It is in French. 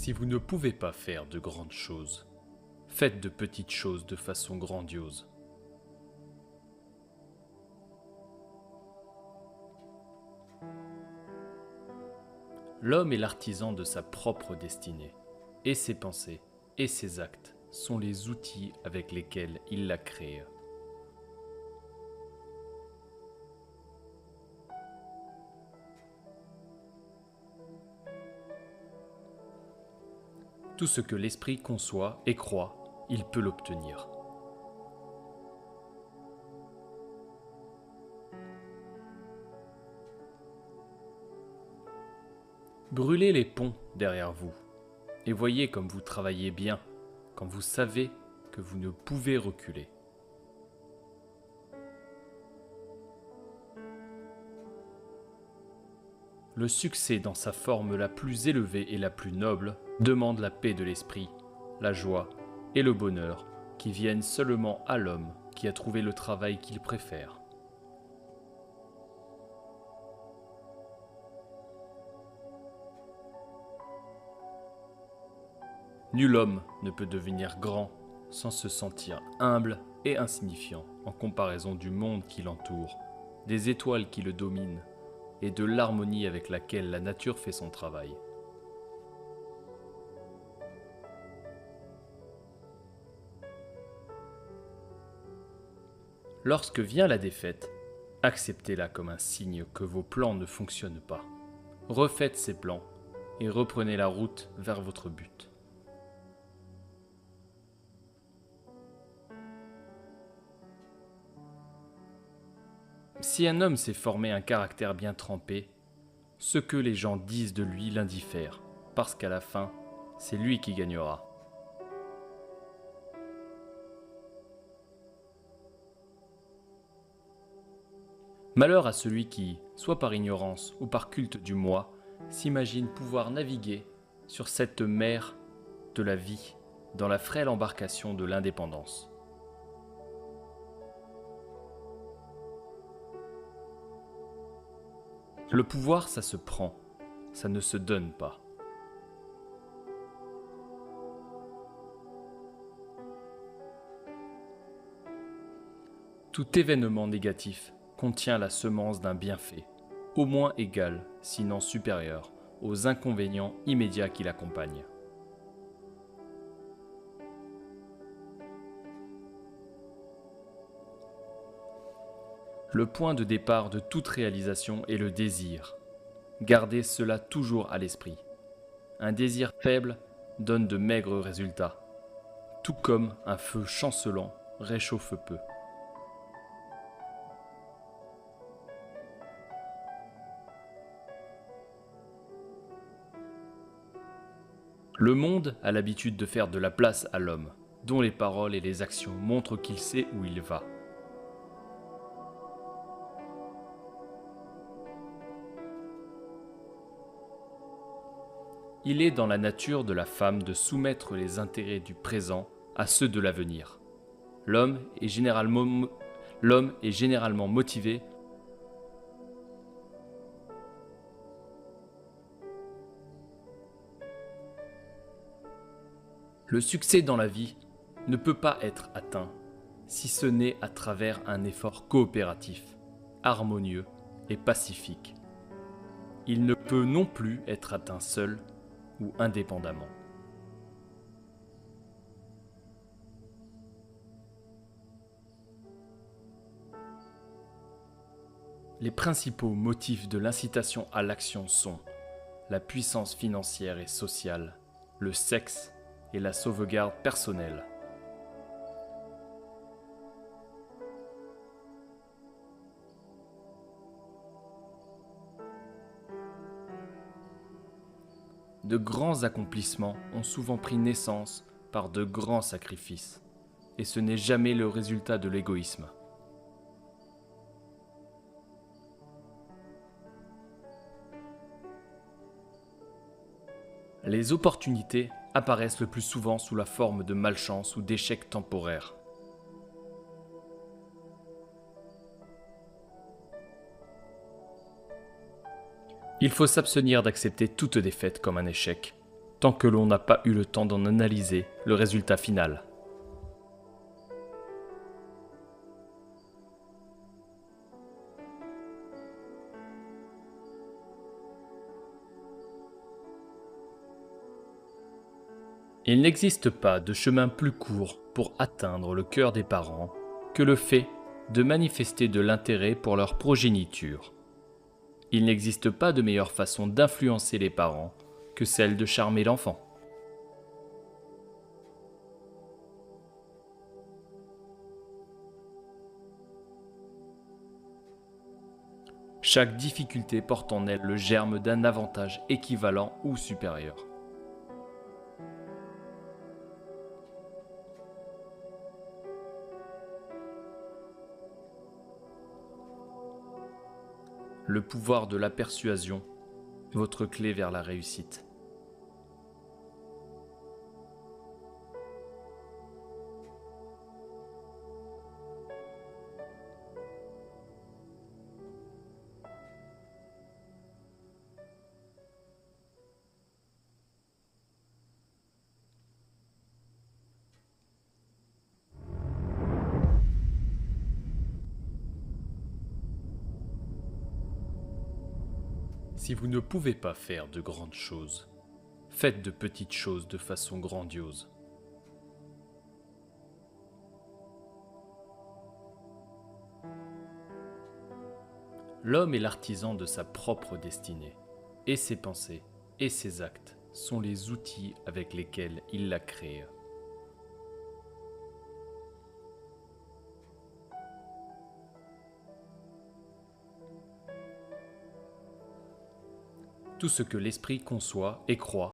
Si vous ne pouvez pas faire de grandes choses, faites de petites choses de façon grandiose. L'homme est l'artisan de sa propre destinée, et ses pensées et ses actes sont les outils avec lesquels il la crée. Tout ce que l'esprit conçoit et croit, il peut l'obtenir. Brûlez les ponts derrière vous et voyez comme vous travaillez bien quand vous savez que vous ne pouvez reculer. Le succès dans sa forme la plus élevée et la plus noble demande la paix de l'esprit, la joie et le bonheur qui viennent seulement à l'homme qui a trouvé le travail qu'il préfère. Nul homme ne peut devenir grand sans se sentir humble et insignifiant en comparaison du monde qui l'entoure, des étoiles qui le dominent et de l'harmonie avec laquelle la nature fait son travail. Lorsque vient la défaite, acceptez-la comme un signe que vos plans ne fonctionnent pas. Refaites ces plans et reprenez la route vers votre but. Si un homme s'est formé un caractère bien trempé, ce que les gens disent de lui l'indiffère, parce qu'à la fin, c'est lui qui gagnera. Malheur à celui qui, soit par ignorance ou par culte du moi, s'imagine pouvoir naviguer sur cette mer de la vie dans la frêle embarcation de l'indépendance. Le pouvoir, ça se prend, ça ne se donne pas. Tout événement négatif contient la semence d'un bienfait, au moins égal, sinon supérieur, aux inconvénients immédiats qui l'accompagnent. Le point de départ de toute réalisation est le désir. Gardez cela toujours à l'esprit. Un désir faible donne de maigres résultats, tout comme un feu chancelant réchauffe peu. Le monde a l'habitude de faire de la place à l'homme, dont les paroles et les actions montrent qu'il sait où il va. Il est dans la nature de la femme de soumettre les intérêts du présent à ceux de l'avenir. L'homme est généralement motivé. Le succès dans la vie ne peut pas être atteint si ce n'est à travers un effort coopératif, harmonieux et pacifique. Il ne peut non plus être atteint seul ou indépendamment. Les principaux motifs de l'incitation à l'action sont la puissance financière et sociale, le sexe et la sauvegarde personnelle. De grands accomplissements ont souvent pris naissance par de grands sacrifices, et ce n'est jamais le résultat de l'égoïsme. Les opportunités apparaissent le plus souvent sous la forme de malchance ou d'échecs temporaires. Il faut s'abstenir d'accepter toute défaite comme un échec. tant que l'on n'a pas eu le temps d'en analyser le résultat final. Il n'existe pas de chemin plus court pour atteindre le cœur des parents que le fait de manifester de l'intérêt pour leur progéniture. Il n'existe pas de meilleure façon d'influencer les parents que celle de charmer l'enfant. Chaque difficulté porte en elle le germe d'un avantage équivalent ou supérieur. Le pouvoir de la persuasion, votre clé vers la réussite. Si vous ne pouvez pas faire de grandes choses, faites de petites choses de façon grandiose. L'homme est l'artisan de sa propre destinée, et ses pensées et ses actes sont les outils avec lesquels il la crée. Tout ce que l'esprit conçoit et croit